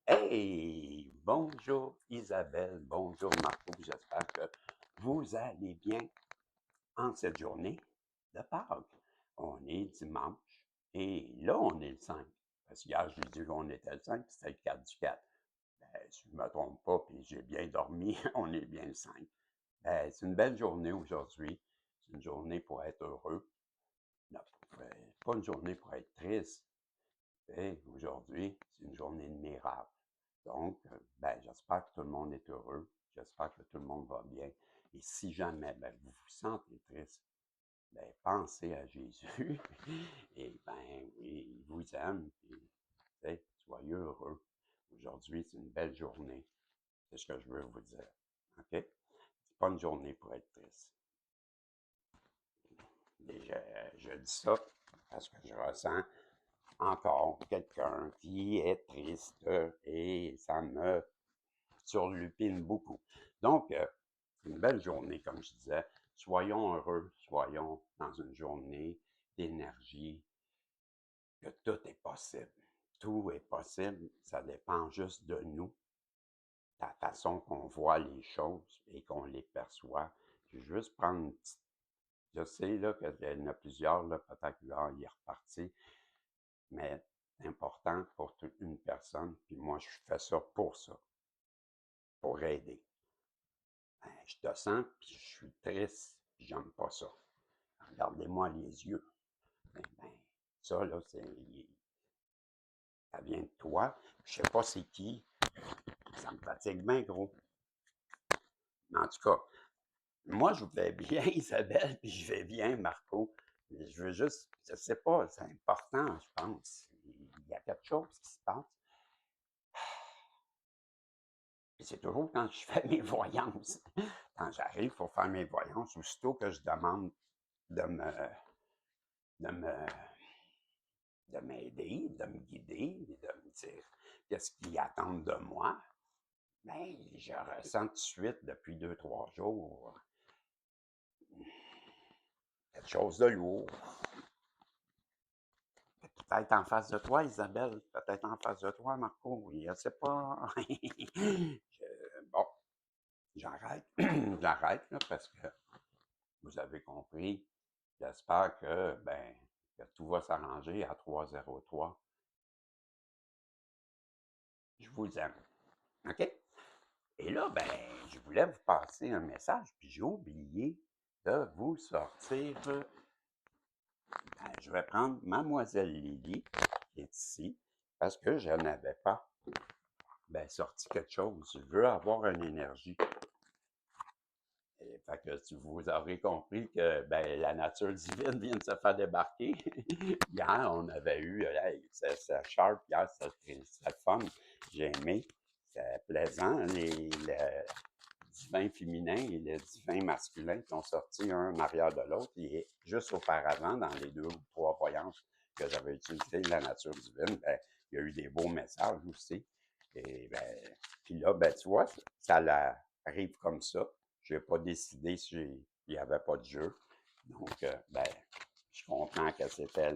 Hey, bonjour Isabelle, bonjour Marco, j'espère que vous allez bien en cette journée de Pâques. On est dimanche et là on est le 5. Parce qu'hier je dit qu'on était le 5, puis c'était le 4 du 4. Ben, si je ne me trompe pas, puis j'ai bien dormi, on est bien le 5. Ben, c'est une belle journée aujourd'hui. C'est une journée pour être heureux. Non, pas une journée pour être triste. Et aujourd'hui, c'est une journée de miracle. Donc, ben, j'espère que tout le monde est heureux. J'espère que tout le monde va bien. Et si jamais ben, vous vous sentez triste, ben, pensez à Jésus. Et ben, oui, il vous aime. Et, soyez heureux. Aujourd'hui, c'est une belle journée. C'est ce que je veux vous dire. OK? C'est pas une journée pour être triste. Et je dis ça parce que je ressens encore quelqu'un qui est triste et ça me surlupine beaucoup. Donc, une belle journée, comme je disais. Soyons heureux, soyons dans une journée d'énergie, que tout est possible. Tout est possible, ça dépend juste de nous, la façon qu'on voit les choses et qu'on les perçoit. Je vais juste prendre une petite... Je sais là, qu'il y en a plusieurs, là, peut-être que là, il est reparti, mais c'est important pour toute une personne, puis moi, je fais ça, pour aider. Ben, je te sens, puis je suis triste, puis j'aime pas ça. Regardez-moi les yeux. Ben, ça, là, ça vient de toi. Je sais pas c'est qui. Ça me fatigue bien gros. Mais en tout cas, moi, je vais bien, Isabelle, puis je vais bien, Marco. Mais je veux juste, je sais pas, c'est important, je pense. Il y a quelque chose qui se passe. Puis c'est toujours quand je fais mes voyances. Quand j'arrive pour faire mes voyances, aussitôt que je demande de me, de me, de m'aider, de me guider, de me dire qu'est-ce qu'ils attendent de moi, bien, je ressens tout de suite depuis 2, 3 jours quelque chose de lourd. Peut-être en face de toi, Isabelle, peut-être en face de toi, Marco, je ne sais pas. Bon, j'arrête, j'arrête, là, parce que vous avez compris. J'espère que, ben, que tout va s'arranger à 303. Je vous aime. OK? Et là, ben, je voulais vous passer un message, puis j'ai oublié de vous sortir. Ben, je vais prendre Mademoiselle Lily, qui est ici, parce que je n'avais pas ben, sorti quelque chose. Je veux avoir une énergie. Et, fait que vous aurez compris que ben, la nature divine vient de se faire débarquer. Hier, on avait eu, hey, c'est sharp, hier, c'était fun. J'ai aimé. C'est plaisant. Le divin féminin et le divin masculin qui ont sorti un en arrière de l'autre. Et juste auparavant, dans les 2 ou 3 voyances que j'avais utilisées de la nature divine, ben, il y a eu des beaux messages aussi. Et ben, puis là, ben, tu vois, ça arrive comme ça. Je n'ai pas décidé si il n'y avait pas de jeu. Donc, ben, je comprends que c'était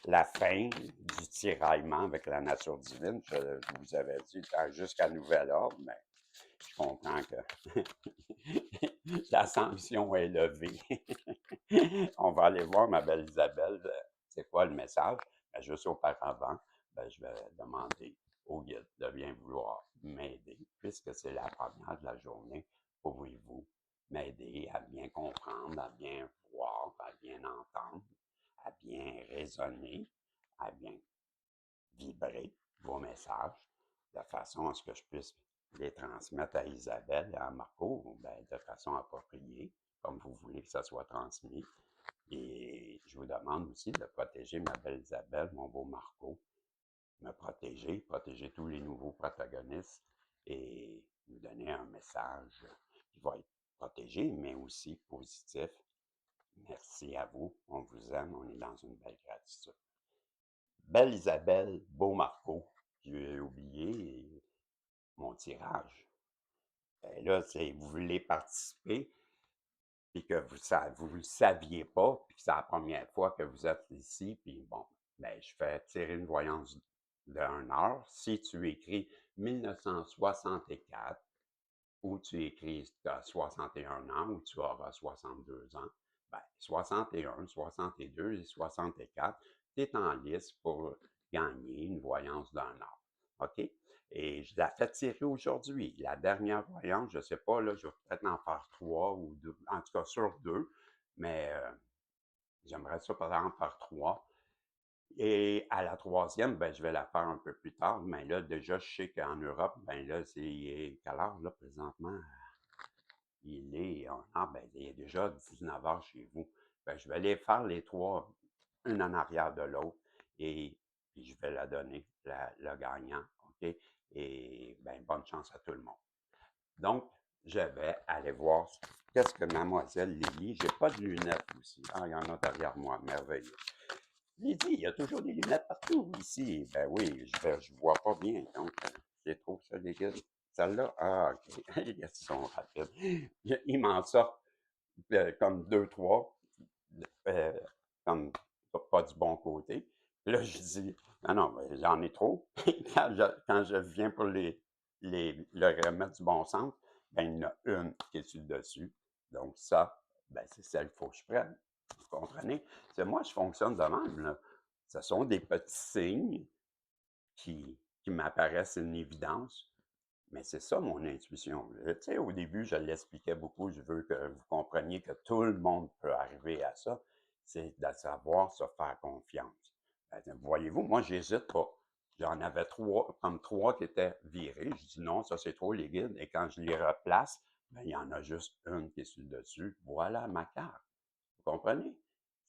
la fin du tiraillement avec la nature divine. Je vous avais dit jusqu'à nouvel ordre, mais je comprends que la sanction est levée. On va aller voir ma belle Isabelle, c'est quoi le message. Ben, juste auparavant, ben, je vais demander au guide de bien vouloir m'aider, puisque c'est la première de la journée. Pouvez-vous m'aider à bien comprendre, à bien voir, à bien entendre, à bien raisonner, à bien vibrer vos messages, de façon à ce que je puisse les transmettre à Isabelle et à Marco, ben, de façon appropriée, comme vous voulez que ça soit transmis. Et je vous demande aussi de protéger ma belle Isabelle, mon beau Marco, me protéger tous les nouveaux protagonistes et nous donner un message qui va être protégé, mais aussi positif Merci à vous. On vous aime. On est dans une belle gratitude. Belle Isabelle, beau Marco. J'ai oublié mon tirage. Ben là, vous voulez participer, puis que vous ne le saviez pas, puis que c'est la première fois que vous êtes ici, puis bon, ben, je fais tirer une voyance d'1 heure. Si tu écris 1964, ou tu écris que tu as 61 ans, ou tu auras 62 ans, ben, 61, 62 et 64, tu es en liste pour gagner une voyance d'1 heure. OK? Et je la fais tirer aujourd'hui. La dernière voyance, je ne sais pas, là, je vais peut-être en faire 3 ou 2, en tout cas sur 2, mais j'aimerais ça par exemple faire 3. Et à la troisième, ben, je vais la faire un peu plus tard, mais là, déjà, je sais qu'en Europe, ben là, c'est quelle heure, là, présentement? Il est, ben, il est déjà 19 heures chez vous. Ben, je vais aller faire les 3, une en arrière de l'autre, et puis je vais la donner, le gagnant, OK? Et ben, bonne chance à tout le monde. Donc, je vais aller voir qu'est-ce que mademoiselle Lily, j'ai pas de lunettes aussi. Ah, il y en a derrière moi, merveilleux. Lily, il y a toujours des lunettes partout ici. Ben oui, je vois pas bien, donc c'est trop ça, les gars. Celle-là, ah, OK. Ils sont rapides. Ils m'en sortent comme deux, trois, euh, comme pas du bon côté. Puis là, je dis, non, non, mais j'en ai trop. Quand je viens pour le remettre du bon sens, ben, il y en a une qui est sur le dessus. Donc, ça, ben, c'est celle qu'il faut que je prenne. Vous comprenez? C'est moi, je fonctionne de même, là. Ce sont des petits signes qui m'apparaissent une évidence. Mais c'est ça mon intuition. Tu sais, au début, je l'expliquais beaucoup. Je veux que vous compreniez que tout le monde peut arriver à ça. C'est de savoir se faire confiance. Voyez-vous, moi, j'hésite pas. J'en avais 3, comme 3 qui étaient virés. Je dis non, ça c'est trop les guides. Et quand je les replace, ben, il y en a juste une qui est sur le dessus. Voilà ma carte. Vous comprenez?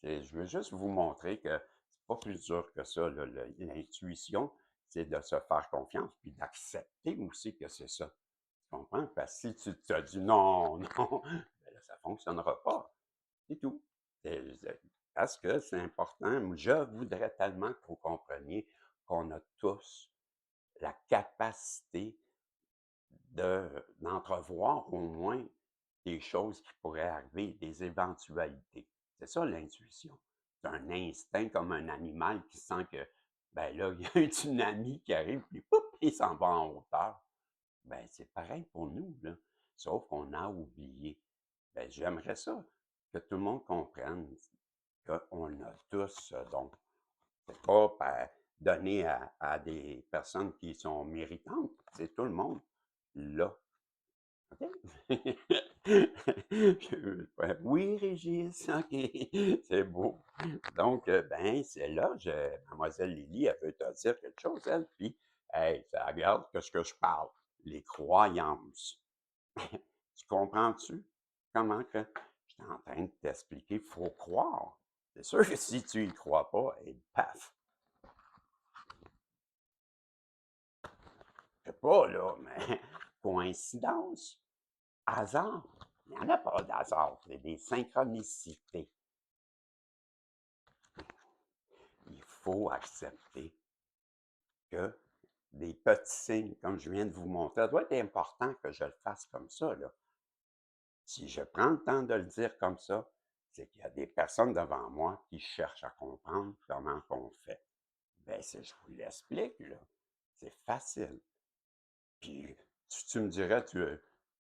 Je veux juste vous montrer que c'est pas plus dur que ça. L'intuition, c'est de se faire confiance, puis d'accepter aussi que c'est ça. Tu comprends? Parce que si tu te dis non, non, ben là, ça ne fonctionnera pas. C'est tout. Parce que c'est important. Je voudrais tellement que vous compreniez qu'on a tous la capacité d'entrevoir au moins des choses qui pourraient arriver, des éventualités. C'est ça l'intuition. C'est un instinct comme un animal qui sent que, ben là, il y a un tsunami qui arrive, puis poup, il s'en va en hauteur. Ben, c'est pareil pour nous, là. Sauf qu'on a oublié. Ben, j'aimerais ça que tout le monde comprenne qu'on a tous ce don. C'est pas donné à des personnes qui sont méritantes. C'est tout le monde là. OK? Ouais, oui, Régis, OK, c'est beau. Donc, ben, c'est là, mademoiselle Lily, elle veut te dire quelque chose, elle, puis, hey, ça regarde que ce que je parle, les croyances. Tu comprends-tu? Comment que je suis en train de t'expliquer, il faut croire. C'est sûr que si tu y crois pas, et paf, je sais pas, là, mais coïncidence, hasard. Il n'y en a pas d'hasard, c'est des synchronicités. Il faut accepter que des petits signes, comme je viens de vous montrer, ça doit être important que je le fasse comme ça, là. Si je prends le temps de le dire comme ça, c'est qu'il y a des personnes devant moi qui cherchent à comprendre comment on fait. Ben, je vous l'explique, là. C'est facile. Puis, tu me dirais,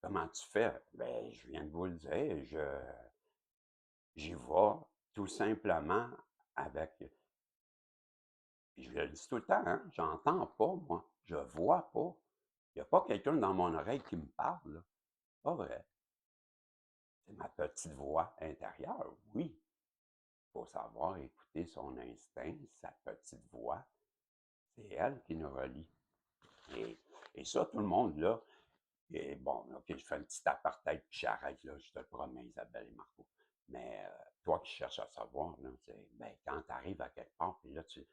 comment tu fais? Ben, je viens de vous le dire, j'y vais tout simplement avec. Puis je le dis tout le temps, hein, j'entends pas, moi. Je vois pas. Il n'y a pas quelqu'un dans mon oreille qui me parle, là. Pas vrai. C'est ma petite voix intérieure, oui. Il faut savoir écouter son instinct, sa petite voix. C'est elle qui nous relie. Et, et ça, tout le monde, là, et bon, OK, je fais un petit apartheid, puis j'arrête, là, je te le promets, Isabelle et Marco. Mais toi qui cherches à savoir, là, ben, quand tu arrives à quelque part, puis là, tu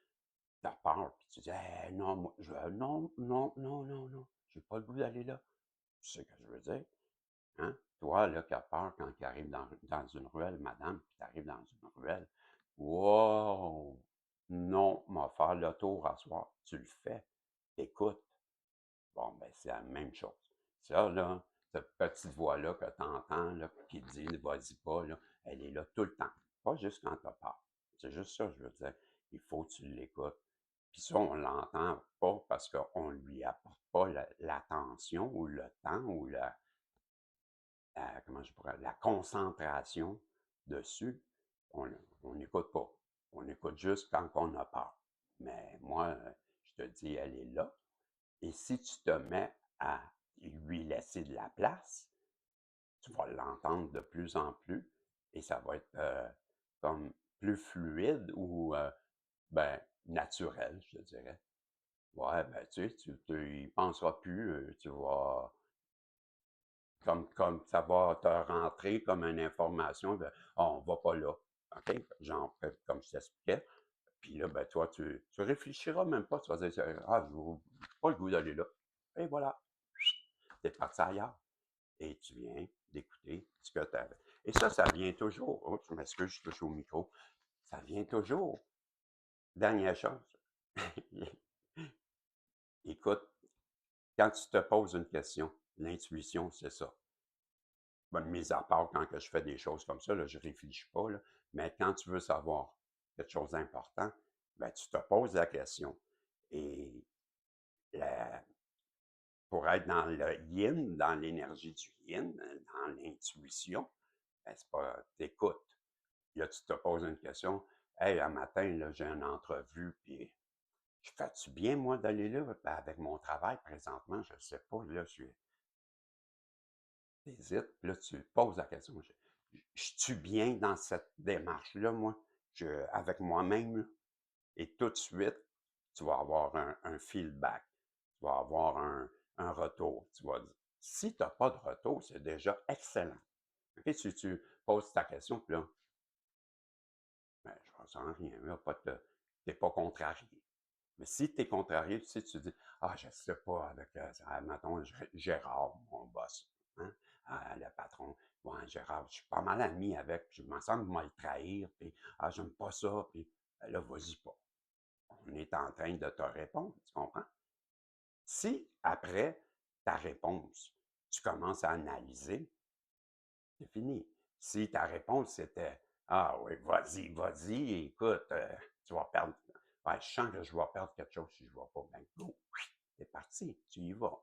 as peur, puis tu dis, eh, non, moi, non, non, non, non, non, j'ai pas le goût d'aller là. Tu sais ce que je veux dire, hein? toi, là, qui as peur quand tu arrives dans une ruelle, madame, puis tu arrives dans une ruelle, wow! Non, m'a faire le tour à soir. Tu le fais. Écoute. Bon, ben, c'est la même chose. Ça, là, cette petite voix-là que tu entends, là, qui te dit vas-y pas, là, elle est là tout le temps. Pas juste quand tu as peur. C'est juste ça, je veux dire. Il faut que tu l'écoutes. Puis ça, on l'entend pas parce qu'on lui apporte pas l'attention ou le temps ou comment je pourrais, la concentration dessus. On n'écoute pas. On écoute juste quand on a peur. Mais moi, je te dis, elle est là. Et si tu te mets à lui laisser de la place, tu vas l'entendre de plus en plus et ça va être comme plus fluide ou ben, naturel, je te dirais. Ouais, ben tu sais, tu y penseras plus, tu vas comme ça va te rentrer comme une information, ben, ah, on va pas là. OK? Genre, comme je t'expliquais. Puis là, ben, toi, tu réfléchiras même pas. Tu vas dire, ah, je n'ai pas le goût d'aller là. Et voilà. Tu es parti ailleurs. Et tu viens d'écouter ce que tu avais. Et ça vient toujours. Oh, je m'excuse, je touche au micro. Ça vient toujours. Dernière chose. Écoute, quand tu te poses une question, l'intuition, c'est ça. Bon, mis à part quand que je fais des choses comme ça, là, je réfléchis pas, là, mais quand tu veux savoir quelque chose d'important, ben, tu te poses la question. Et la- pour être dans le yin, dans l'énergie du yin, dans l'intuition, ben, c'est pas, t'écoutes. Là, tu te poses une question. Hey, un matin, là, j'ai une entrevue, puis je fais-tu bien, moi, d'aller là? Ben, avec mon travail présentement, je ne sais pas, là, j'hésite. Puis là, tu poses la question. Je suis bien dans cette démarche-là, moi, avec moi-même, là? Et tout de suite, tu vas avoir un feedback. Tu vas avoir un retour. Tu vas dire, si tu n'as pas de retour, c'est déjà excellent. OK? Si tu poses ta question, puis là, ben, je ressens rien, là, t'es pas contrarié. Mais si tu es contrarié, tu sais, tu dis, ah, je sais pas, avec, mettons, Gérard, mon boss, hein, le patron, ouais, Gérard, je suis pas mal ami avec, puis je me sens de me le trahir, puis, ah, j'aime pas ça, puis, ben là, vas-y pas. On est en train de te répondre, tu comprends? Si, après ta réponse, tu commences à analyser, c'est fini. Si ta réponse c'était ah oui, vas-y, vas-y, écoute, tu vas perdre. Ouais, je sens que je vais perdre quelque chose si je ne vais pas. Ben, go, c'est parti, tu y vas.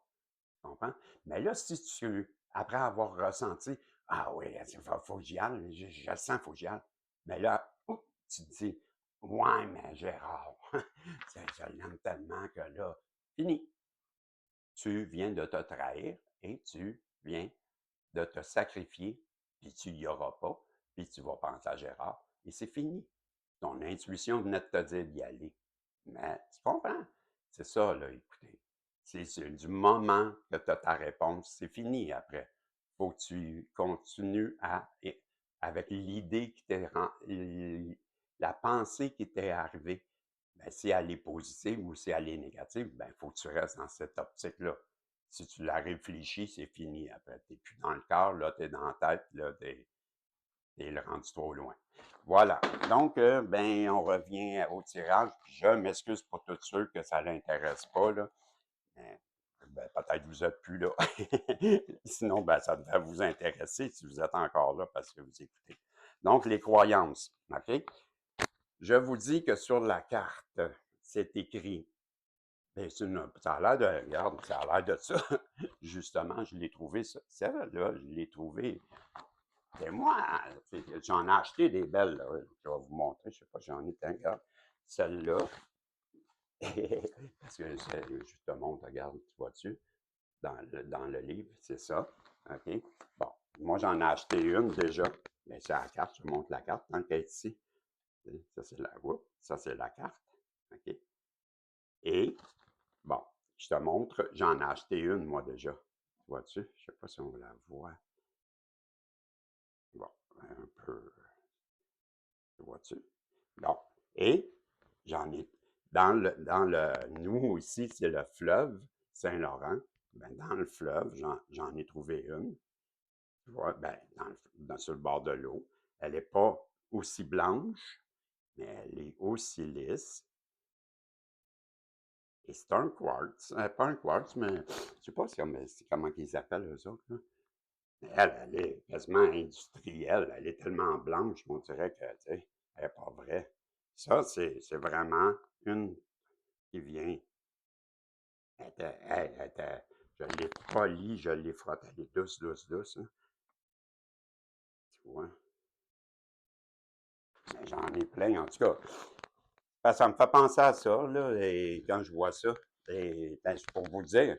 Tu comprends? Mais là, si tu, après avoir ressenti, ah oui, il faut que j'y aille, je le sens, il faut que j'y aille. Mais là, tu te dis, ouais, mais Gérard, je l'aime tellement que là, fini. Tu viens de te trahir et tu viens de te sacrifier, puis tu y auras pas, puis tu vas penser à Gérard, et c'est fini. Ton intuition venait de te dire d'y aller. Mais tu comprends? C'est ça, là, écoutez. C'est du moment que tu as ta réponse, c'est fini après. Faut que tu continues avec l'idée qui t'est, la pensée qui t'est arrivée. Ben, si elle est positive ou si elle est négative, ben, il faut que tu restes dans cette optique-là. Si tu la réfléchis, c'est fini après. Tu n'es plus dans le cœur, là, tu es dans la tête, là, t'es rendu trop loin. Voilà. Donc, ben, on revient au tirage. Puis je m'excuse pour tous ceux que ça l'intéresse pas, là. Mais, ben, peut-être que vous êtes plus là. Sinon, ben, ça devrait vous intéresser si vous êtes encore là parce que vous écoutez. Donc, les croyances. OK? Je vous dis que sur la carte, c'est écrit. Ben, ça a l'air de, regarde, ça a l'air de ça. Justement, je l'ai trouvé, ça, là, je l'ai trouvé. C'est moi, j'en ai acheté des belles, là. Je vais vous montrer, je sais pas, j'en ai plein, regarde. Celle-là, parce que je te montre, regarde, tu vois-tu, dans le livre, c'est ça. OK? Bon, moi, j'en ai acheté une déjà, mais c'est la carte, je te montre la carte tant qu'elle est ici. Ça, c'est ça, c'est la carte. OK? Et, bon, je te montre, j'en ai acheté une, moi, déjà. Vois-tu? Je sais pas si on la voit. Bon, un peu, vois-tu? Bon. Et j'en ai, nous ici, c'est le fleuve Saint-Laurent. Ben, dans le fleuve, j'en ai trouvé une. Tu vois, ben, sur le bord de l'eau. Elle n'est pas aussi blanche, mais elle est aussi lisse. Et c'est un quartz. Pas un quartz, mais je ne sais pas comment ils appellent eux autres, là. Mais elle est quasiment industrielle. Elle est tellement blanche qu'on dirait que, tu sais, elle n'est pas vraie. Ça, c'est vraiment une qui vient. Je l'ai polie, je l'ai frottée. Elle est douce, douce, douce, hein, tu vois. Mais j'en ai plein, en tout cas. Ben, ça me fait penser à ça, là, et quand je vois ça. Et, ben, c'est pour vous dire,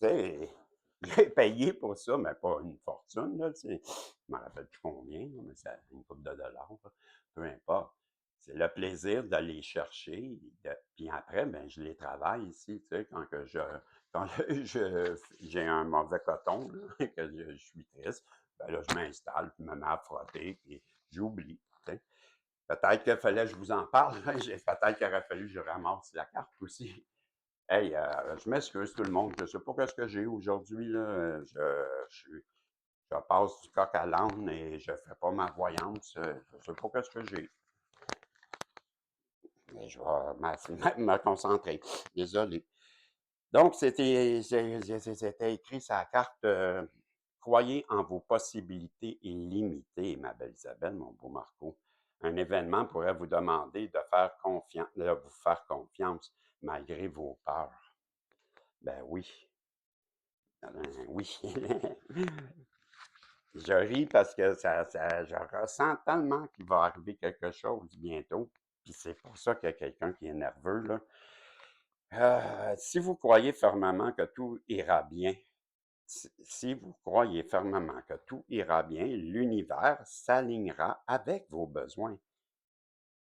tu sais, j'ai payé pour ça, mais pas une fortune, là, tu sais. Je me rappelle plus combien, là, mais c'est une couple de dollars, là. Peu importe. C'est le plaisir d'aller chercher, puis après, ben, je les travaille ici, tu sais, quand j'ai un mauvais coton, là, que je suis triste, ben là, je m'installe, puis me mets à frotter, puis j'oublie, tu sais. Peut-être qu'il fallait que je vous en parle, peut-être qu'il aurait fallu que je ramasse la carte aussi. Hey, je m'excuse tout le monde, je sais pas qu'est-ce que j'ai aujourd'hui, là. Je passe du coq à l'âne et je fais pas ma voyance. Je sais pas qu'est-ce que j'ai. Mais je vais me concentrer. Désolé. Donc, c'était écrit sur la carte. Croyez en vos possibilités illimitées, ma belle Isabelle, mon beau Marco. Un événement pourrait vous demander de vous faire confiance malgré vos peurs. Ben oui. Oui. Je ris parce que je ressens tellement qu'il va arriver quelque chose bientôt. Puis c'est pour ça qu'il y a quelqu'un qui est nerveux, là. Si vous croyez fermement que tout ira bien, si vous croyez fermement que tout ira bien, l'univers s'alignera avec vos besoins.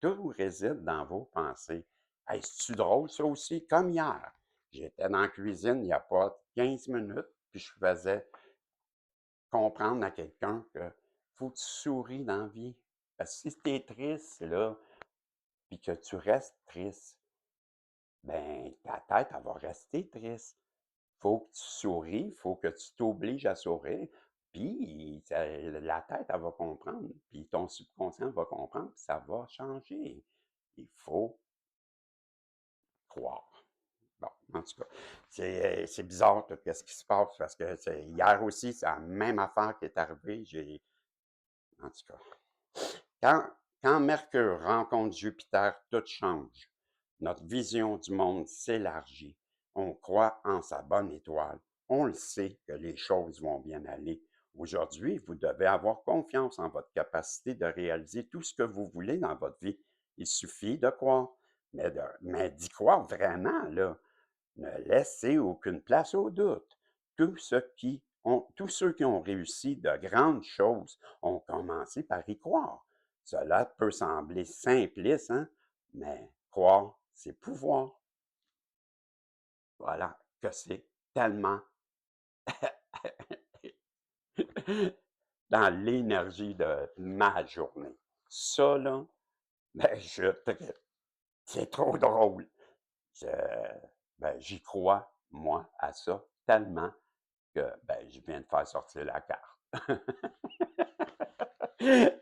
Tout réside dans vos pensées. Hey, c'est-tu drôle, ça aussi? Comme hier. J'étais dans la cuisine il n'y a pas 15 minutes, puis je faisais comprendre à quelqu'un que faut que tu souris dans la vie. Parce que si tu es triste, là, puis que tu restes triste, ben ta tête, elle va rester triste. Faut que tu souris, faut que tu t'obliges à sourire, puis la tête, elle va comprendre, puis ton subconscient va comprendre, puis ça va changer. Il faut croire. Bon, en tout cas, c'est bizarre tout ce qui se passe parce que hier aussi, c'est la même affaire qui est arrivée. En tout cas, Quand, quand Mercure rencontre Jupiter, tout change. Notre vision du monde s'élargit. On croit en sa bonne étoile. On le sait que les choses vont bien aller. Aujourd'hui, vous devez avoir confiance en votre capacité de réaliser tout ce que vous voulez dans votre vie. Il suffit de croire. Mais d'y croire vraiment, là. Ne laissez aucune place au doute. Tous ceux qui ont réussi de grandes choses ont commencé par y croire. Cela peut sembler simpliste, hein? Mais croire, c'est pouvoir. Voilà, que c'est tellement dans l'énergie de ma journée. Ça, là, ben, c'est trop drôle. Je, j'y crois, moi, à ça, tellement que ben, je viens de faire sortir la carte.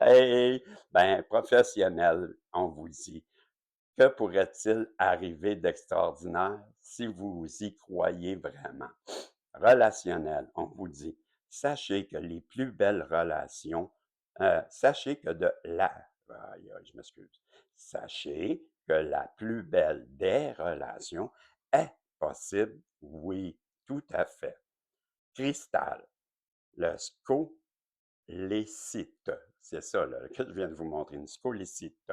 Hey, ben, professionnel, on vous dit. Que pourrait-il arriver d'extraordinaire si vous y croyez vraiment? Relationnel, on vous dit. Sachez que les plus belles relations, sachez que je m'excuse. Sachez que la plus belle des relations est possible, oui, tout à fait. Cristal, le scolécite, c'est ça là, que je viens de vous montrer, une scolécite,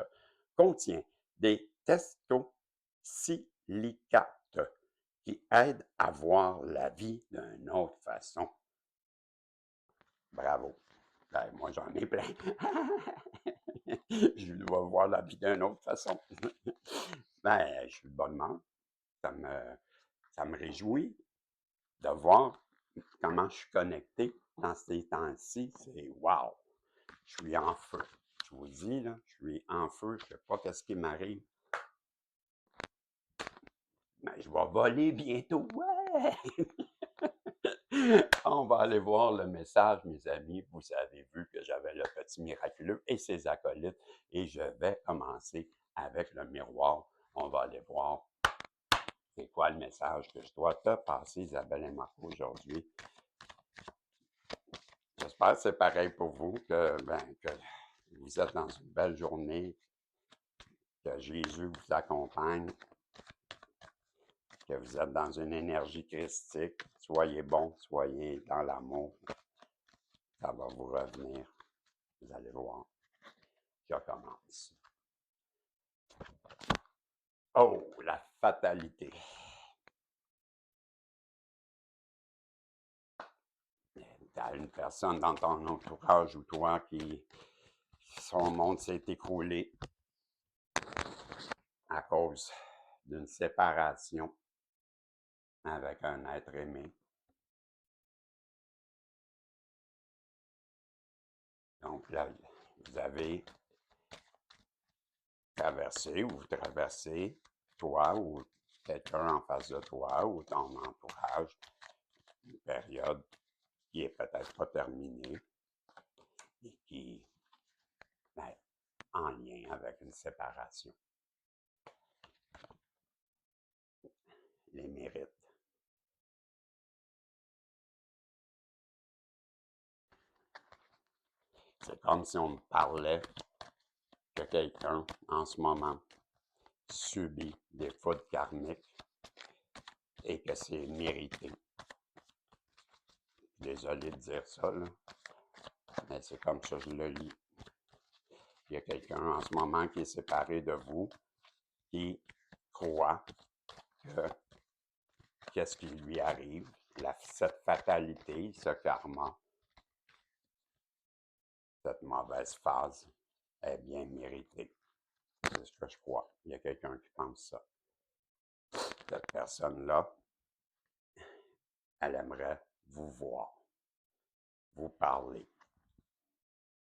contient des testosilicates qui aident à voir la vie d'une autre façon. Bravo. Ben, moi, j'en ai plein. Je dois voir la vie d'une autre façon. Ben, je suis de bonne humeur. Ça me, ça me réjouit de voir comment je suis connecté dans ces temps-ci. C'est wow! Je suis en feu. Je vous dis, là, je suis en feu. Je ne sais pas qu'est-ce qui m'arrive. Mais je vais voler bientôt. Ouais! On va aller voir le message, mes amis. Vous avez vu que j'avais le petit miraculeux et ses acolytes. Et je vais commencer avec le miroir. On va aller voir c'est quoi le message que je dois te passer, Isabelle et Marco, aujourd'hui. J'espère que c'est pareil pour vous, que vous êtes dans une belle journée, que Jésus vous accompagne, que vous êtes dans une énergie christique. Soyez bons, soyez dans l'amour. Ça va vous revenir. Vous allez voir. Je commence. Oh, la fatalité. Tu as une personne dans ton entourage ou toi qui son monde s'est écroulé à cause d'une séparation avec un être aimé. Donc là, vous avez traversé ou vous traversez, toi ou quelqu'un en face de toi ou ton entourage, une période qui est peut-être pas terminée et qui est en lien avec une séparation. Les mérites. C'est comme si on me parlait que quelqu'un, en ce moment, subit des fautes karmiques et que c'est mérité. Désolé de dire ça, là, mais c'est comme ça que je le lis. Il y a quelqu'un en ce moment qui est séparé de vous, qui croit que qu'est-ce qui lui arrive, cette fatalité, ce karma, cette mauvaise phase est bien méritée. C'est ce que je crois. Il y a quelqu'un qui pense ça. Cette personne-là, elle aimerait vous voir, vous parler,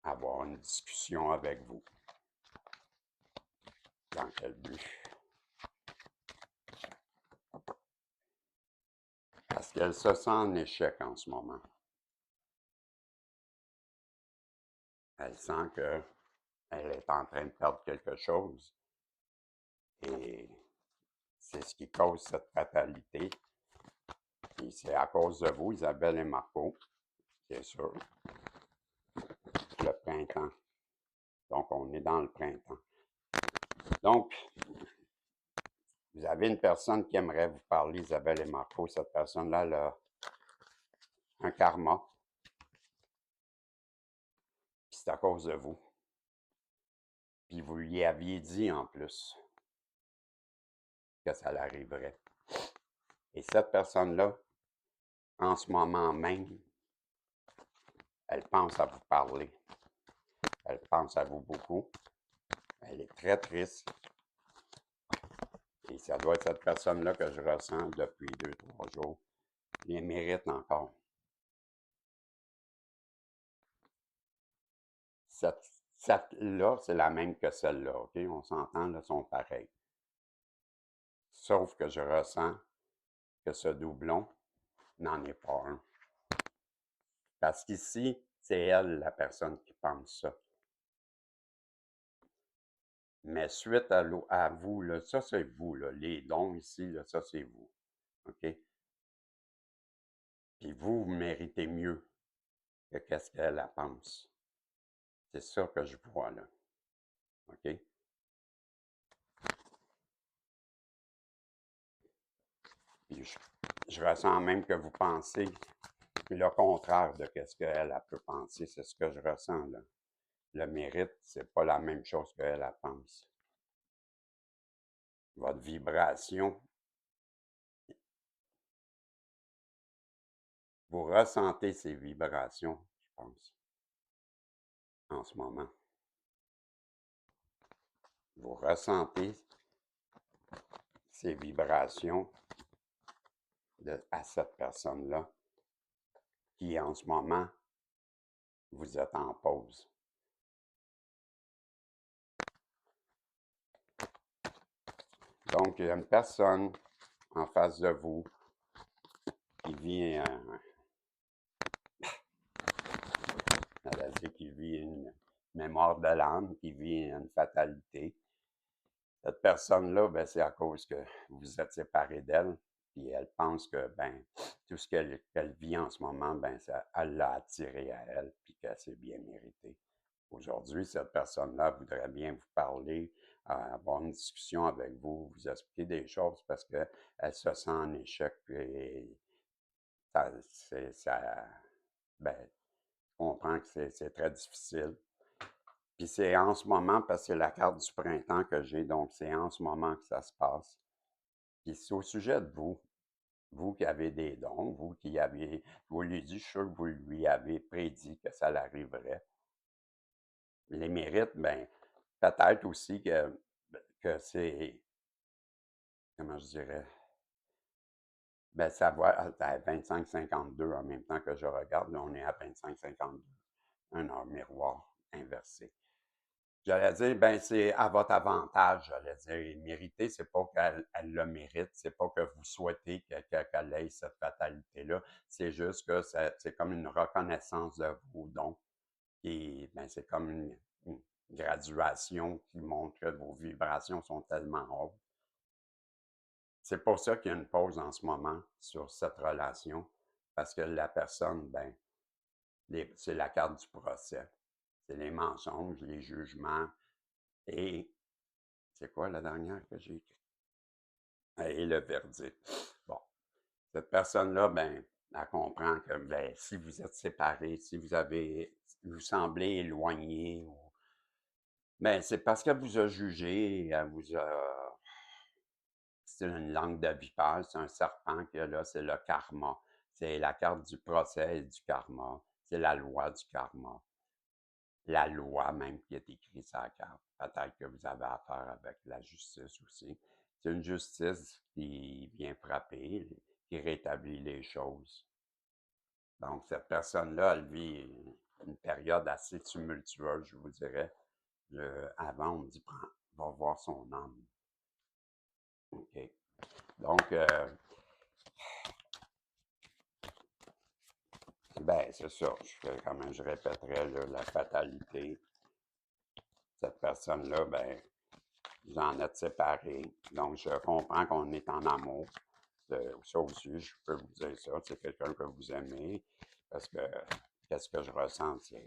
avoir une discussion avec vous. Dans quel but? Parce qu'elle se sent en échec en ce moment. Elle sent qu'elle est en train de perdre quelque chose. Et c'est ce qui cause cette fatalité. Et c'est à cause de vous, Isabelle et Marco, bien sûr, le printemps. Donc, on est dans le printemps. Donc, vous avez une personne qui aimerait vous parler, Isabelle et Marco. Cette personne-là, elle a un karma. Puis c'est à cause de vous. Puis vous lui aviez dit en plus que ça l'arriverait. Et cette personne-là, en ce moment même, elle pense à vous parler. Elle pense à vous beaucoup. Elle est très triste. Et ça doit être cette personne-là que je ressens depuis 2-3 jours. Il mérite encore. Cette-là, c'est la même que celle-là, OK? On s'entend, là, sont pareils. Sauf que je ressens que ce doublon n'en est pas un. Parce qu'ici, c'est elle, la personne qui pense ça. Mais suite à vous, là, ça c'est vous, là, les dons ici, là, ça c'est vous. OK? Puis vous méritez mieux que qu'est-ce qu'elle pense. C'est ça que je vois là. OK? Puis je ressens même que vous pensez le contraire de ce qu'elle peut penser. C'est ce que je ressens là. Le mérite, c'est pas la même chose qu'elle pense. Votre vibration, vous ressentez ces vibrations, je pense, en ce moment. Vous ressentez ces vibrations à cette personne-là qui, en ce moment, vous êtes en pause. Donc, il y a une personne en face de vous qui vit c'est qu'il vit une mémoire de l'âme, qu'il vit une fatalité. Cette personne-là, ben, c'est à cause que vous vous êtes séparés d'elle, puis elle pense que, ben, tout ce qu'elle vit en ce moment, ben, elle l'a attiré à elle, puis que c'est bien mérité. Aujourd'hui, cette personne-là voudrait bien vous parler, avoir une discussion avec vous, vous expliquer des choses parce qu'elle se sent en échec et ben, je comprends que c'est très difficile. Puis c'est en ce moment, parce que c'est la carte du printemps que j'ai, donc c'est en ce moment que ça se passe. Puis c'est au sujet de vous. Vous qui avez des dons, vous qui avez, je vous l'ai dit, je suis sûr que vous lui avez prédit que ça l'arriverait. Les mérites, ben, peut-être aussi que c'est, comment je dirais, ben, ça va à 25-52 en même temps que je regarde. Là, on est à 25-52. Un heure miroir inversé. J'allais dire, ben, c'est à votre avantage, j'allais dire. Mériter, c'est pas qu'elle le mérite, c'est pas que vous souhaitez qu'elle ait cette fatalité-là. C'est juste que c'est comme une reconnaissance de vos dons. Et ben, c'est comme une graduation qui montre que vos vibrations sont tellement hautes. C'est pour ça qu'il y a une pause en ce moment sur cette relation, parce que la personne, ben, c'est la carte du procès. C'est les mensonges, les jugements et c'est quoi la dernière que j'ai écrite? Et le verdict. Bon, cette personne-là, ben, elle comprend que ben, si vous êtes séparés, si vous semblez éloigné, ben, c'est parce qu'elle vous a jugé, elle vous a c'est une langue de vipère, c'est un serpent que là, c'est le karma. C'est la carte du procès et du karma. C'est la loi du karma. La loi même qui est écrite sur la carte. Peut-être que vous avez affaire avec la justice aussi. C'est une justice qui vient frapper, qui rétablit les choses. Donc, cette personne-là, elle vit une période assez tumultueuse, je vous dirais. Avant, on me dit, va voir son âme. OK. Donc, ben, c'est ça. Quand même, je répéterai là, la fatalité. Cette personne-là, ben, vous en êtes séparés. Donc, je comprends qu'on est en amour. Ça aussi, je peux vous dire ça. C'est quelqu'un que vous aimez. Parce que qu'est-ce que je ressens? C'est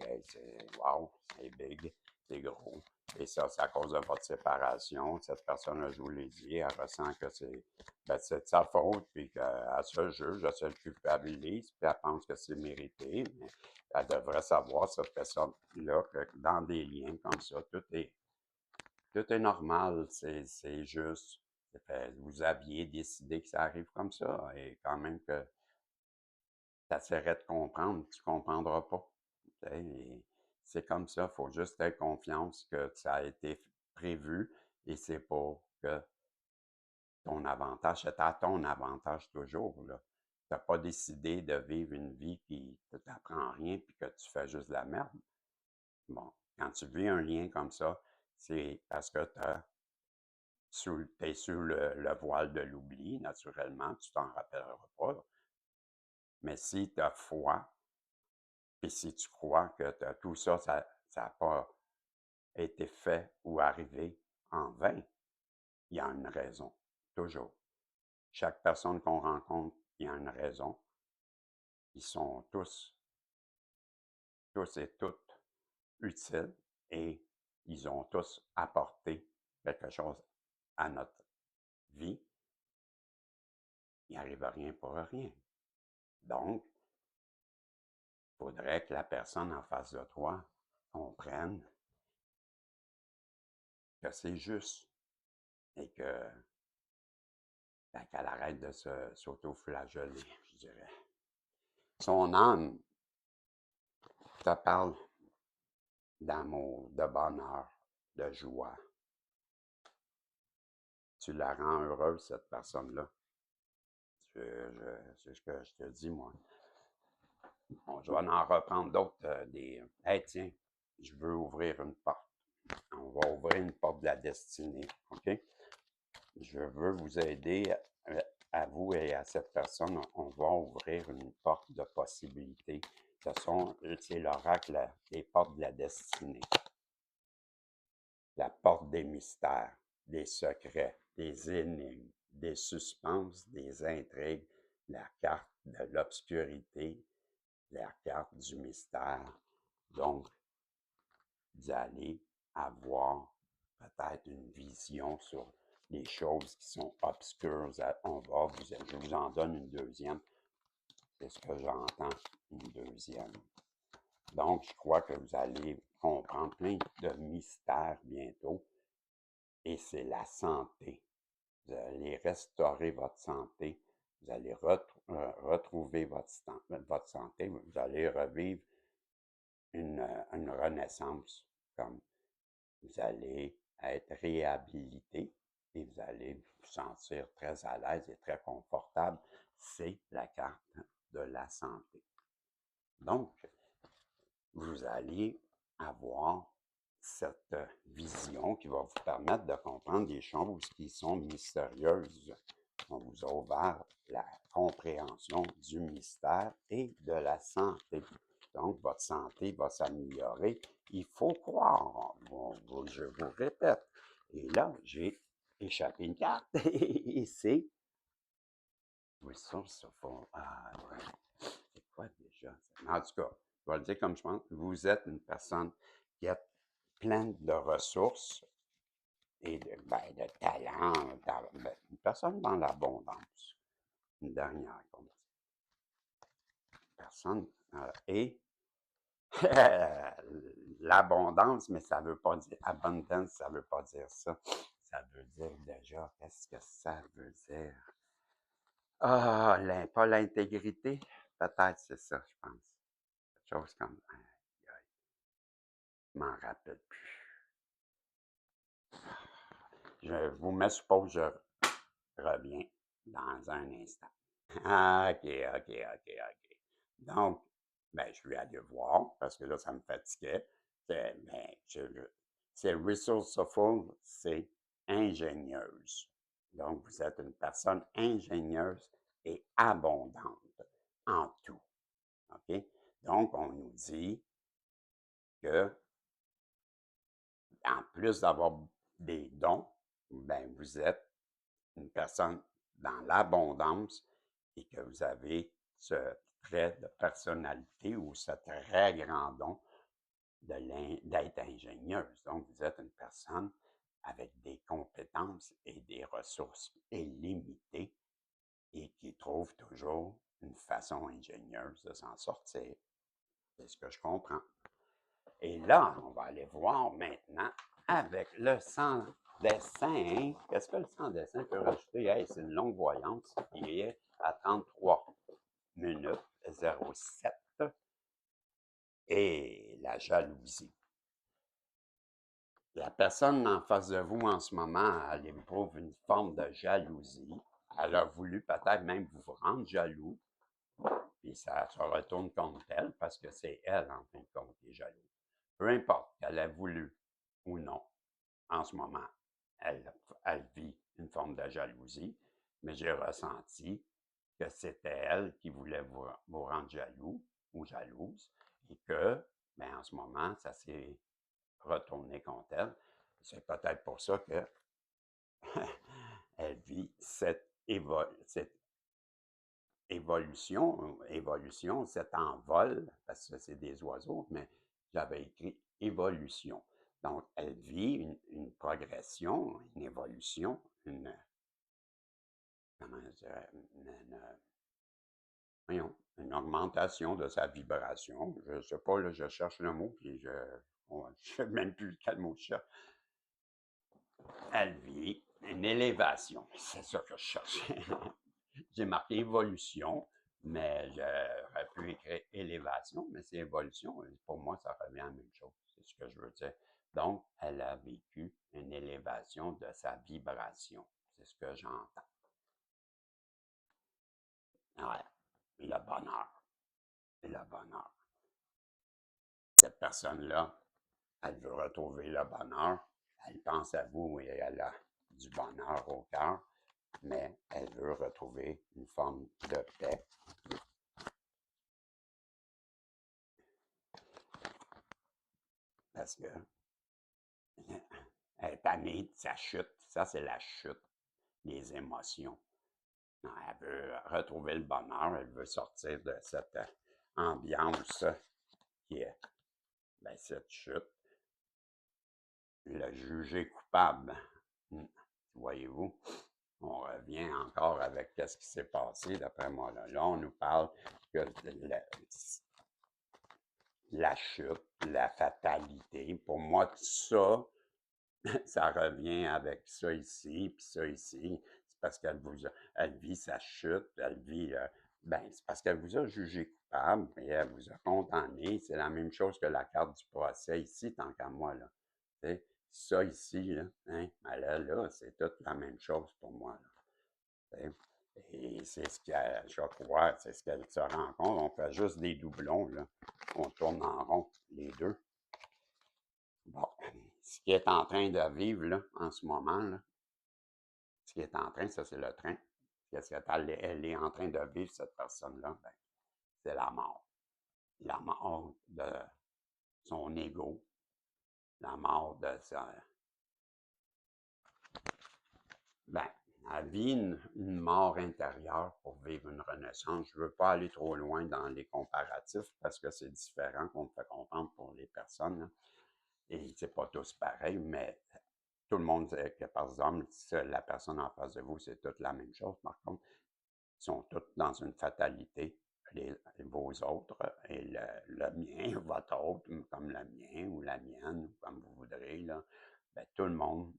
wow, c'est big, c'est gros. Et ça, c'est à cause de votre séparation. Cette personne-là, je vous l'ai dit, elle ressent que c'est de sa faute, puis qu'elle se juge, elle se culpabilise, puis elle pense que c'est mérité. Mais elle devrait savoir, cette personne-là, que dans des liens comme ça, tout est normal, c'est juste. Vous aviez décidé que ça arrive comme ça, et quand même que tu essaierais de comprendre, tu ne comprendras pas. C'est comme ça, il faut juste avoir confiance que ça a été prévu et c'est pour que ton avantage, c'est à ton avantage toujours. Tu n'as pas décidé de vivre une vie qui ne t'apprend rien puis que tu fais juste de la merde. Bon, quand tu vis un lien comme ça, c'est parce que tu es sous le voile de l'oubli, naturellement, tu t'en rappelleras pas. Mais si tu as foi, puis si tu crois que tout ça, ça n'a pas été fait ou arrivé en vain, il y a une raison, toujours. Chaque personne qu'on rencontre, il y a une raison. Ils sont tous et toutes utiles et ils ont tous apporté quelque chose à notre vie. Il n'arrive rien pour rien. Donc, il faudrait que la personne en face de toi comprenne que c'est juste et qu'elle arrête de s'auto-flageller, je dirais. Son âme te parle d'amour, de bonheur, de joie. Tu la rends heureuse, cette personne-là. C'est ce que je te dis, moi. Bon, je vais en reprendre d'autres. Hey, tiens, je veux ouvrir une porte. On va ouvrir une porte de la destinée, OK? Je veux vous aider, à vous et à cette personne. On va ouvrir une porte de possibilités. C'est l'oracle des portes de la destinée. La porte des mystères, des secrets, des énigmes, des suspens, des intrigues, la carte de l'obscurité, la carte du mystère. Donc, vous allez avoir peut-être une vision sur les choses qui sont obscures. Je vous en donne une deuxième. C'est ce que j'entends, une deuxième. Donc, je crois que vous allez comprendre plein de mystères bientôt. Et c'est la santé. Vous allez restaurer votre santé. Vous allez retrouver votre santé. Vous allez revivre une renaissance. Comme vous allez être réhabilité et vous allez vous sentir très à l'aise et très confortable. C'est la carte de la santé. Donc, vous allez avoir cette vision qui va vous permettre de comprendre des choses qui sont mystérieuses. On vous a ouvert la compréhension du mystère et de la santé. Donc, votre santé va s'améliorer. Il faut croire. Je vous répète. Et là, j'ai échappé une carte. Et c'est... Ressources of... Ah, ouais. C'est quoi déjà? En tout cas, je vais le dire comme je pense. Vous êtes une personne qui est pleine de ressources et de talent. Une personne dans l'abondance. Une dernière comme ça. Personne. Et l'abondance, mais ça ne veut pas dire abundance, ça ne veut pas dire ça. Ça veut dire déjà, qu'est-ce que ça veut dire? Ah, pas l'intégrité? Peut-être c'est ça, je pense. Quelque chose comme. Je m'en rappelle plus. Je vous mets sur pause, je reviens dans un instant. Ah, OK, OK, OK, OK. Donc, ben, je vais aller voir parce que là, ça me fatiguait. C'est resourceful, c'est ingénieuse. Donc, vous êtes une personne ingénieuse et abondante en tout. OK? Donc, on nous dit que, en plus d'avoir des dons, ben, vous êtes une personne dans l'abondance et que vous avez ce trait de personnalité ou ce très grand don d'être ingénieuse. Donc, vous êtes une personne avec des compétences et des ressources illimitées et qui trouve toujours une façon ingénieuse de s'en sortir. C'est ce que je comprends. Et là, on va aller voir maintenant avec le sans-dessin. Qu'est-ce que le sans-dessin peut rajouter? Hey, c'est une longue voyance qui est à 33 minutes 07. Et la jalousie. La personne en face de vous en ce moment, elle éprouve une forme de jalousie. Elle a voulu peut-être même vous rendre jaloux, puis ça se retourne contre elle parce que c'est elle, en fin de compte, qui est jalouse. Peu importe qu'elle ait voulu ou non, en ce moment, elle vit une forme de jalousie, mais j'ai ressenti que c'était elle qui voulait vous rendre jaloux ou jalouse et que, ben, en ce moment, ça s'est retourné contre elle. C'est peut-être pour ça que elle vit cette évolution, cet envol, parce que c'est des oiseaux, mais j'avais écrit évolution. Donc, elle vit une progression, une évolution, comment dire, une augmentation de sa vibration. Je ne sais pas, là, je cherche le mot, puis je ne sais même plus quel mot je cherche. Elle vit une élévation. C'est ça que je cherchais. J'ai marqué évolution, mais j'aurais pu écrire élévation, mais c'est évolution. Pour moi, ça revient à la même chose. C'est ce que je veux dire. Donc, elle a vécu une élévation de sa vibration. C'est ce que j'entends. Ouais. Le bonheur. Le bonheur. Cette personne-là, elle veut retrouver le bonheur. Elle pense à vous et elle a du bonheur au cœur, mais elle veut retrouver une forme de paix. parce que elle est tannée de sa chute. Ça, c'est la chute, les émotions. Non, elle veut retrouver le bonheur, elle veut sortir de cette ambiance qui est cette chute. Le juger coupable. Voyez-vous, on revient encore avec ce qui s'est passé, d'après moi. Là, on nous parle que la chute, la fatalité. Pour moi, ça, ça revient avec ça ici, puis ça ici. C'est parce elle vit sa chute, elle vit, c'est parce qu'elle vous a jugé coupable et elle vous a condamné. C'est la même chose que la carte du procès ici, tant qu'à moi, là. T'sais, ça ici, là, hein, là, c'est toute la même chose pour moi, là. Et c'est ce qu'elle, je crois, c'est ce qu'elle se rend compte. On fait juste des doublons, là. On tourne en rond, les deux. Bon, ce qui est en train de vivre, là, en ce moment, là, ce qui est en train, ça, c'est le train. Qu'est-ce qu'elle est en train de vivre, cette personne-là? Ben, c'est la mort. La mort de son ego, la mort de sa... Ben, elle vit une mort intérieure pour vivre une renaissance. Je ne veux pas aller trop loin dans les comparatifs parce que c'est différent qu'on me fait comprendre pour les personnes, là. Et c'est pas tous pareil, mais tout le monde sait que, par exemple, la personne en face de vous, c'est toute la même chose. Par contre, ils sont tous dans une fatalité, vos autres, et le mien, votre autre, comme le mien ou la mienne, ou comme vous voudrez, là. Ben, tout le monde,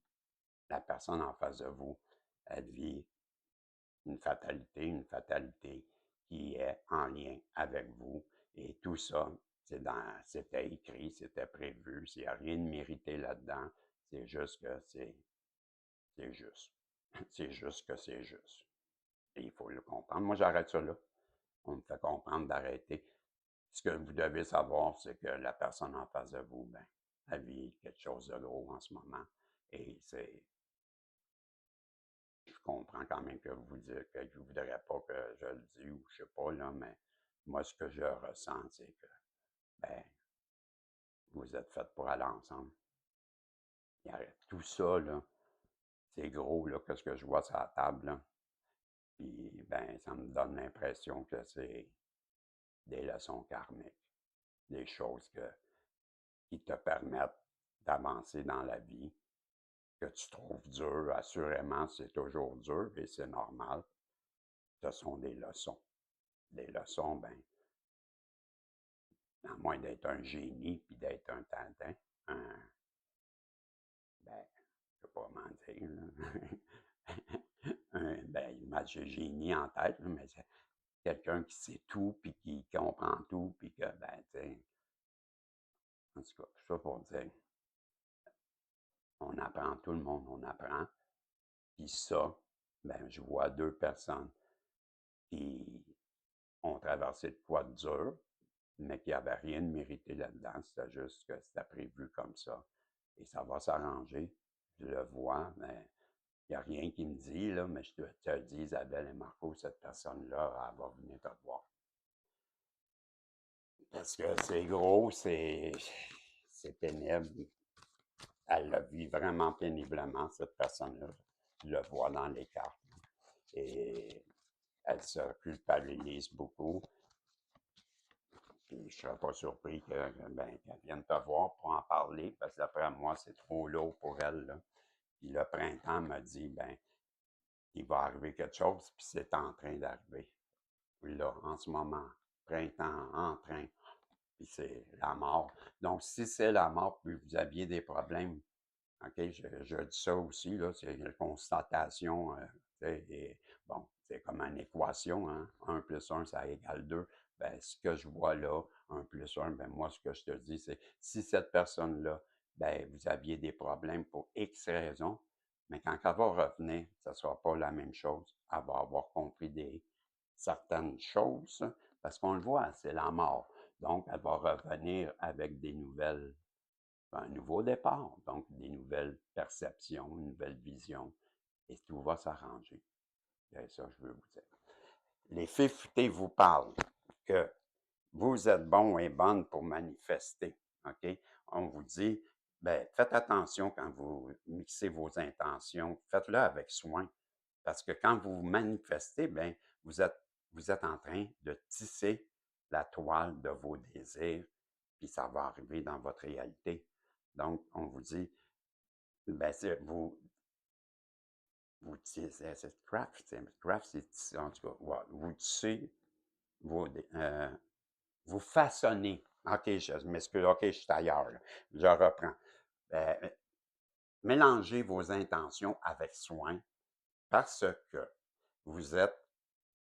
la personne en face de vous, elle vit une fatalité qui est en lien avec vous. Et tout ça, c'était écrit, c'était prévu, il n'y a rien de mérité là-dedans. C'est juste que c'est juste. C'est juste que c'est juste. Et il faut le comprendre. Moi, j'arrête ça là. On me fait comprendre d'arrêter. Ce que vous devez savoir, c'est que la personne en face de vous, ben, elle vit quelque chose de gros en ce moment. Et je comprends quand même que vous dites que je ne voudrais pas que je le dise ou je sais pas, là, mais moi, ce que je ressens, c'est que, ben, vous êtes fait pour aller ensemble. Tout ça, là, c'est gros, là, que ce que je vois sur la table, là. Puis, ben, ça me donne l'impression que c'est des leçons karmiques, des choses qui te permettent d'avancer dans la vie, que tu trouves dur. Assurément, c'est toujours dur et c'est normal. Ce sont des leçons. Des leçons, ben, à moins d'être un génie puis d'être un Tintin, ben, je sais pas comment dire, là. J'ai génie en tête, là, mais c'est quelqu'un qui sait tout puis qui comprend tout puis que, ben, tu sais, en tout cas, ça pour dire, on apprend, tout le monde, on apprend. Puis ça, ben, je vois deux personnes qui ont traversé de quoi de dur, mais qui n'avaient rien de mérité là-dedans. C'était juste que c'était prévu comme ça. Et ça va s'arranger. Je le vois, mais il n'y a rien qui me dit, là, mais je te le dis, Isabelle et Marco, cette personne-là, elle va venir te voir. Parce que c'est gros, c'est pénible. Elle le vit vraiment péniblement, cette personne-là. Je le vois dans les cartes. Et elle se culpabilise beaucoup. Puis je ne serais pas surpris qu'elle vienne te voir pour en parler, parce que d'après moi, c'est trop lourd pour elle, là. Puis le printemps m'a dit, ben, il va arriver quelque chose, puis c'est en train d'arriver. Là, en ce moment, printemps en train, puis c'est la mort. Donc, si c'est la mort, puis vous aviez des problèmes, OK, je dis ça aussi, là, c'est une constatation, et, bon, c'est comme une équation, hein, 1 plus 1, ça égale 2. Ben, ce que je vois là, 1 plus 1, ben, moi, ce que je te dis, c'est si cette personne-là, ben, vous aviez des problèmes pour X raisons, mais quand elle va revenir, ça ne sera pas la même chose. Elle va avoir compris certaines choses, parce qu'on le voit, c'est la mort. Donc, elle va revenir avec des nouvelles, un nouveau départ, donc des nouvelles perceptions, une nouvelle vision, et tout va s'arranger. C'est ça que je veux vous dire. Les fées futées vous parlent que vous êtes bon et bonne pour manifester. OK? on vous dit, ben, faites attention quand vous mixez vos intentions, faites-le avec soin, parce que quand vous manifestez, ben, vous êtes, vous êtes en train de tisser la toile de vos désirs, puis ça va arriver dans votre réalité. Donc, on vous dit, ben, vous tissez, c'est craft, c'est tisser, en tout cas, ouais, vous tissez, euh, vous façonnez. OK, je m'excuse, OK, je suis ailleurs, là. Je reprends. Euh, Mélangez vos intentions avec soin parce que vous êtes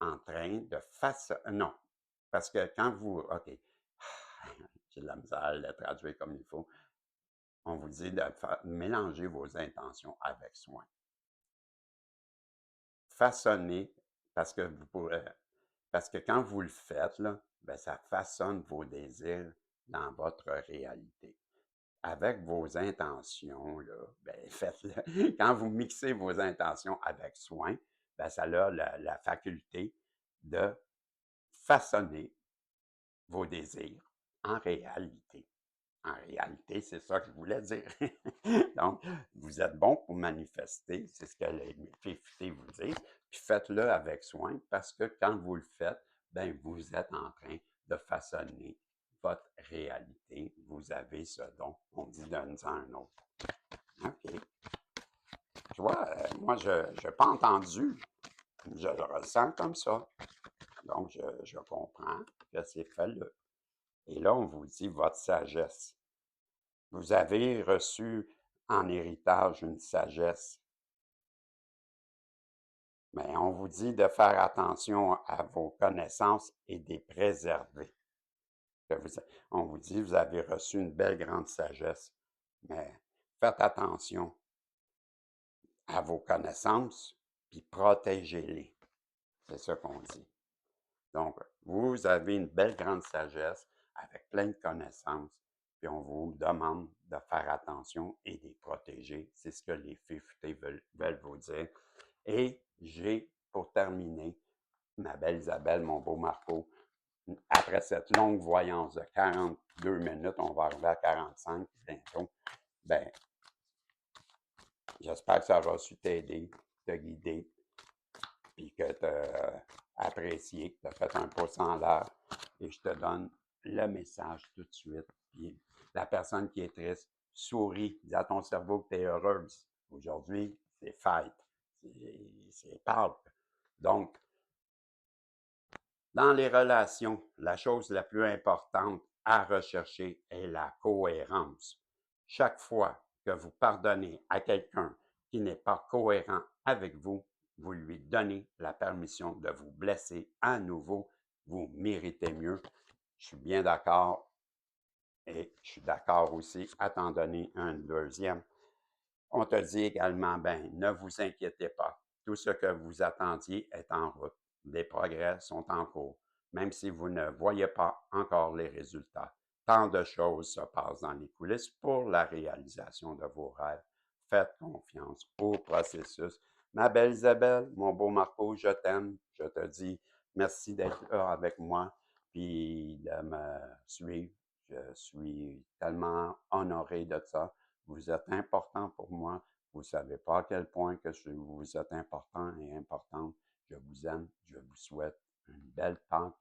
en train de façonner. Non, parce que quand vous. OK, j'ai de la misère à le traduire comme il faut. On vous dit de mélanger vos intentions avec soin. Façonner, parce que vous pourrez. Parce que quand vous le faites, là, ben, ça façonne vos désirs dans votre réalité. Avec vos intentions, là, ben, faites-le. Quand vous mixez vos intentions avec soin, ben, ça a la faculté de façonner vos désirs en réalité. En réalité, c'est ça que je voulais dire. Donc, vous êtes bon pour manifester, c'est ce que les Fifty vous disent, puis faites-le avec soin parce que quand vous le faites, ben, vous êtes en train de façonner votre réalité. Vous avez ce don. On dit d'un à un autre. OK. Tu vois, moi, je n'ai pas entendu. Je le ressens comme ça. Donc, je comprends que c'est fait là. Et là, on vous dit votre sagesse. Vous avez reçu en héritage une sagesse. Mais on vous dit de faire attention à vos connaissances et de les préserver. On vous dit, vous avez reçu une belle grande sagesse, mais faites attention à vos connaissances, puis protégez-les. C'est ça qu'on dit. Donc, vous avez une belle grande sagesse avec plein de connaissances, puis on vous demande de faire attention et de les protéger. C'est ce que les Fifty veulent vous dire. Et j'ai, pour terminer, ma belle Isabelle, mon beau Marco, après cette longue voyance de 42 minutes, on va arriver à 45 bientôt, ben, j'espère que ça va su t'aider, te guider, puis que tu as apprécié, que tu as fait un pouce en l'air. Et je te donne le message tout de suite. Puis la personne qui est triste, souris, dis à ton cerveau que tu es heureuse. Aujourd'hui, c'est fête. C'est Pâques. Donc, dans les relations, la chose la plus importante à rechercher est la cohérence. Chaque fois que vous pardonnez à quelqu'un qui n'est pas cohérent avec vous, vous lui donnez la permission de vous blesser à nouveau. Vous méritez mieux. Je suis bien d'accord et je suis d'accord aussi à t'en donner un deuxième. On te dit également, ben, ne vous inquiétez pas. Tout ce que vous attendiez est en route. Les progrès sont en cours, même si vous ne voyez pas encore les résultats. Tant de choses se passent dans les coulisses pour la réalisation de vos rêves. Faites confiance au processus. Ma belle Isabelle, mon beau Marco, je t'aime. Je te dis merci d'être là avec moi, puis de me suivre. Je suis tellement honoré de ça. Vous êtes important pour moi. Vous ne savez pas à quel point que vous êtes important et importante. Je vous aime. Je vous souhaite une belle Pâques,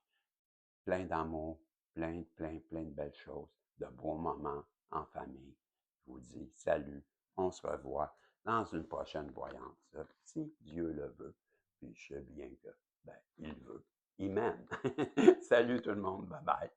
plein d'amour, plein de belles choses, de bons moments en famille. Je vous dis salut. On se revoit dans une prochaine voyance, si Dieu le veut. Puis je sais bien que, ben, il veut. Il m'aime. Salut tout le monde. Bye bye.